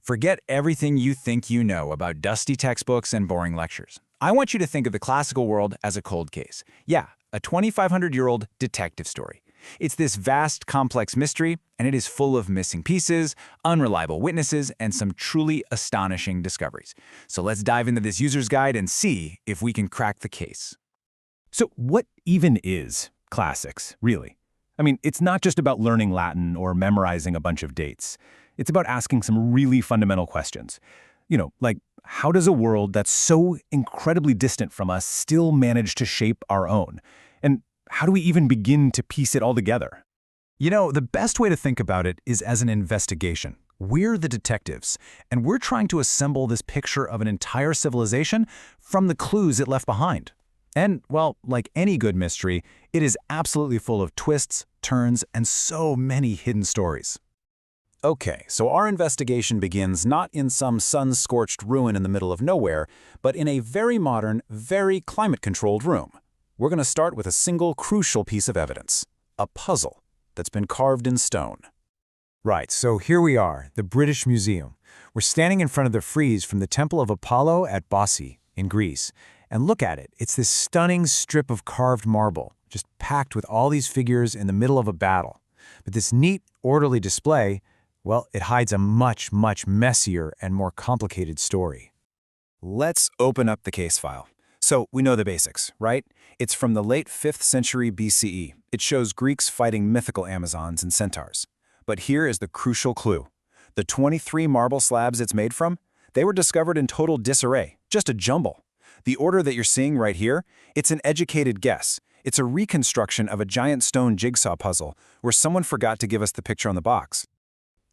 Forget everything you think you know about dusty textbooks and boring lectures. I want you to think of the classical world as a cold case. Yeah, a 2,500-year-old detective story. It's this vast, complex mystery, and it is full of missing pieces, unreliable witnesses, and some truly astonishing discoveries. So let's dive into this user's guide and see if we can crack the case. So what even is classics, really? I mean, it's not just about learning Latin or memorizing a bunch of dates. It's about asking some really fundamental questions. Like, how does a world that's so incredibly distant from us still manage to shape our own? And how do we even begin to piece it all together? The best way to think about it is as an investigation. We're the detectives, and we're trying to assemble this picture of an entire civilization from the clues it left behind. And, well, like any good mystery, it is absolutely full of twists, turns, and so many hidden stories. Okay, so our investigation begins not in some sun-scorched ruin in the middle of nowhere, but in a very modern, very climate-controlled room. We're going to start with a single crucial piece of evidence, a puzzle that's been carved in stone. Right, so here we are, the British Museum. We're standing in front of the frieze from the Temple of Apollo at Bossi, in Greece. And look at it, it's this stunning strip of carved marble, just packed with all these figures in the middle of a battle. But this neat, orderly display, well, it hides a much, much messier and more complicated story. Let's open up the case file. So we know the basics, right? It's from the late 5th century BCE. It shows Greeks fighting mythical Amazons and centaurs. But here is the crucial clue. The 23 marble slabs it's made from, they were discovered in total disarray, just a jumble. The order that you're seeing right here, it's an educated guess. It's a reconstruction of a giant stone jigsaw puzzle where someone forgot to give us the picture on the box.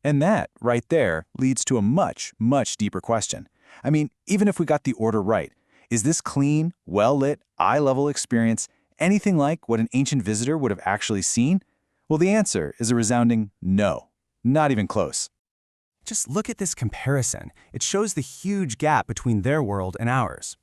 And that, right there, leads to a much, much deeper question. I mean, even if we got the order right, is this clean, well-lit, eye-level experience anything like what an ancient visitor would have actually seen? Well, the answer is a resounding no. Not even close. Just look at this comparison. It shows the huge gap between their world and ours.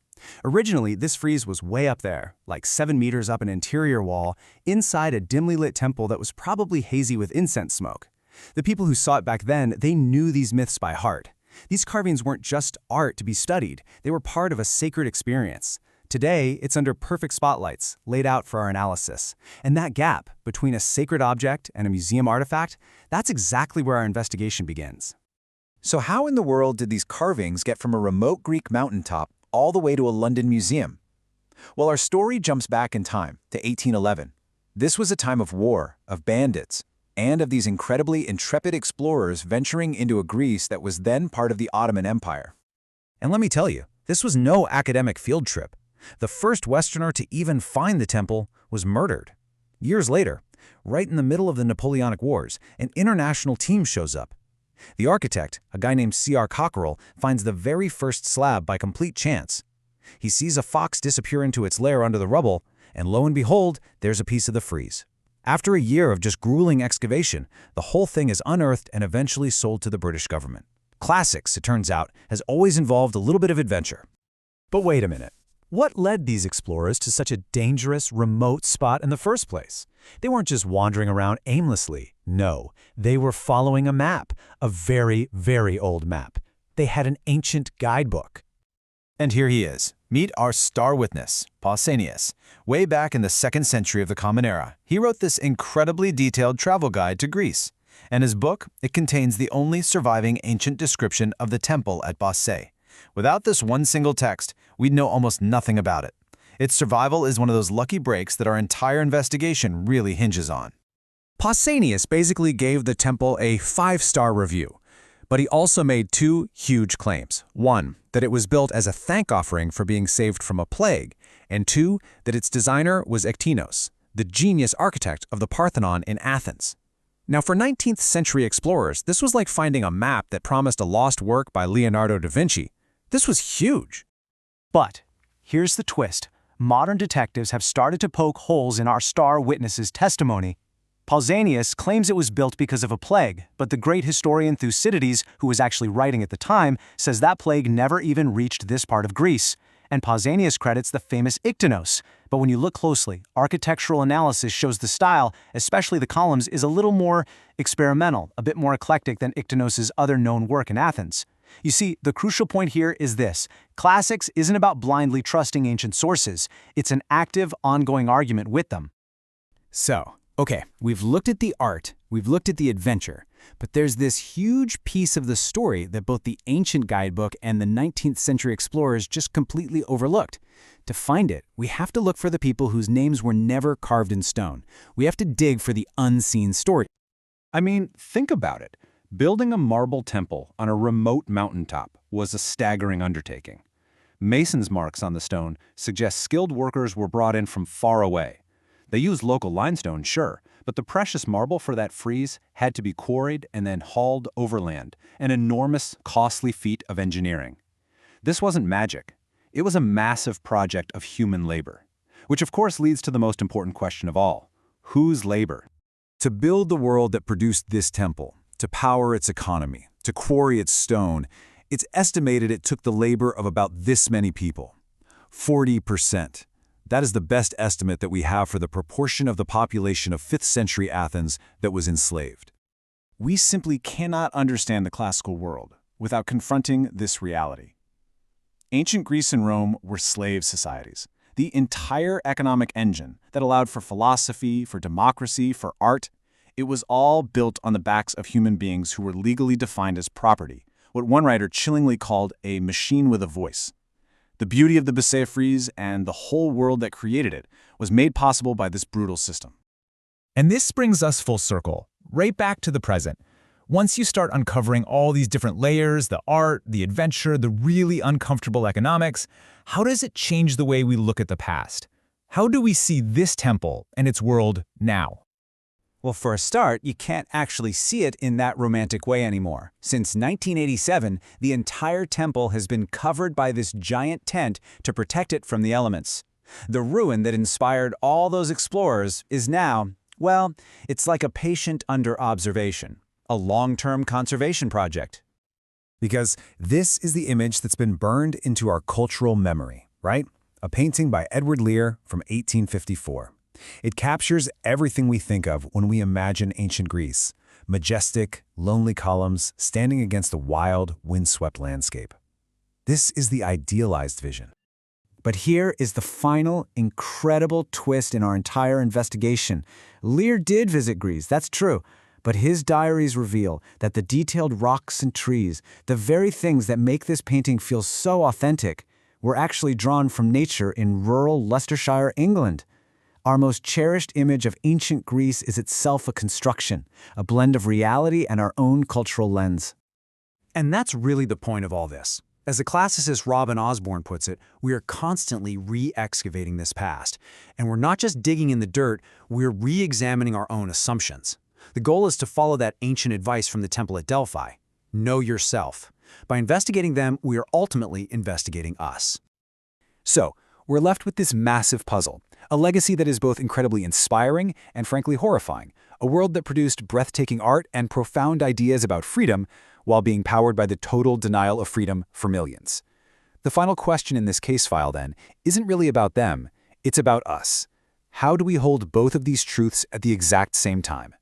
Originally, this frieze was way up there, like 7 meters up an interior wall, inside a dimly lit temple that was probably hazy with incense smoke. The people who saw it back then, they knew these myths by heart. These carvings weren't just art to be studied, they were part of a sacred experience. Today, it's under perfect spotlights, laid out for our analysis. And that gap between a sacred object and a museum artifact, that's exactly where our investigation begins. So how in the world did these carvings get from a remote Greek mountaintop all the way to a London museum? Well, our story jumps back in time to 1811. This was a time of war, of bandits, and of these incredibly intrepid explorers venturing into a Greece that was then part of the Ottoman Empire. And let me tell you, this was no academic field trip. The first Westerner to even find the temple was murdered. Years later, right in the middle of the Napoleonic Wars, an international team shows up. The architect, a guy named C.R. Cockerell, finds the very first slab by complete chance. He sees a fox disappear into its lair under the rubble, and lo and behold, there's a piece of the frieze. After a year of just grueling excavation, the whole thing is unearthed and eventually sold to the British government. Classics, it turns out, has always involved a little bit of adventure. But wait a minute. What led these explorers to such a dangerous, remote spot in the first place? They weren't just wandering around aimlessly. No, they were following a map, a very, very old map. They had an ancient guidebook. And here he is. Meet our star witness, Pausanias. Way back in the 2nd century of the Common Era, he wrote this incredibly detailed travel guide to Greece. And his book, it contains the only surviving ancient description of the temple at Bossi. Without this one single text, we'd know almost nothing about it. Its survival is one of those lucky breaks that our entire investigation really hinges on. Pausanias basically gave the temple a 5-star review, but he also made 2 huge claims. 1, that it was built as a thank offering for being saved from a plague, and 2, that its designer was Ektinos, the genius architect of the Parthenon in Athens. Now, for 19th century explorers, this was like finding a map that promised a lost work by Leonardo da Vinci. This was huge. But here's the twist. Modern detectives have started to poke holes in our star witness's testimony. Pausanias claims it was built because of a plague, but the great historian Thucydides, who was actually writing at the time, says that plague never even reached this part of Greece. And Pausanias credits the famous Iktinos. But when you look closely, architectural analysis shows the style, especially the columns, is a little more experimental, a bit more eclectic than Iktinos' other known work in Athens. You see, the crucial point here is this. Classics isn't about blindly trusting ancient sources. It's an active, ongoing argument with them. So, okay, we've looked at the art, we've looked at the adventure, but there's this huge piece of the story that both the ancient guidebook and the 19th century explorers just completely overlooked. To find it, we have to look for the people whose names were never carved in stone. We have to dig for the unseen story. I mean, think about it. Building a marble temple on a remote mountaintop was a staggering undertaking. Mason's marks on the stone suggest skilled workers were brought in from far away. They used local limestone, sure, but the precious marble for that frieze had to be quarried and then hauled overland, an enormous, costly feat of engineering. This wasn't magic. It was a massive project of human labor, which of course leads to the most important question of all. Whose labor? To build the world that produced this temple, to power its economy, to quarry its stone, it's estimated it took the labor of about this many people. 40%. That is the best estimate that we have for the proportion of the population of 5th century Athens that was enslaved. We simply cannot understand the classical world without confronting this reality. Ancient Greece and Rome were slave societies. The entire economic engine that allowed for philosophy, for democracy, for art, it was all built on the backs of human beings who were legally defined as property, what one writer chillingly called a machine with a voice. The beauty of the Bessay frieze and the whole world that created it was made possible by this brutal system. And this brings us full circle, right back to the present. Once you start uncovering all these different layers, the art, the adventure, the really uncomfortable economics, how does it change the way we look at the past? How do we see this temple and its world now? Well, for a start, you can't actually see it in that romantic way anymore. Since 1987, the entire temple has been covered by this giant tent to protect it from the elements. The ruin that inspired all those explorers is now, well, it's like a patient under observation, a long-term conservation project. Because this is the image that's been burned into our cultural memory, right? A painting by Edward Lear from 1854. It captures everything we think of when we imagine ancient Greece. Majestic, lonely columns standing against a wild, windswept landscape. This is the idealized vision. But here is the final, incredible twist in our entire investigation. Lear did visit Greece, that's true, but his diaries reveal that the detailed rocks and trees, the very things that make this painting feel so authentic, were actually drawn from nature in rural Leicestershire, England. Our most cherished image of ancient Greece is itself a construction, a blend of reality and our own cultural lens. And that's really the point of all this. As the classicist Robin Osborne puts it, we are constantly re-excavating this past. And we're not just digging in the dirt, we're re-examining our own assumptions. The goal is to follow that ancient advice from the temple at Delphi. Know yourself. By investigating them, we are ultimately investigating us. So, we're left with this massive puzzle, a legacy that is both incredibly inspiring and frankly horrifying, a world that produced breathtaking art and profound ideas about freedom while being powered by the total denial of freedom for millions. The final question in this case file, then, isn't really about them, it's about us. How do we hold both of these truths at the exact same time?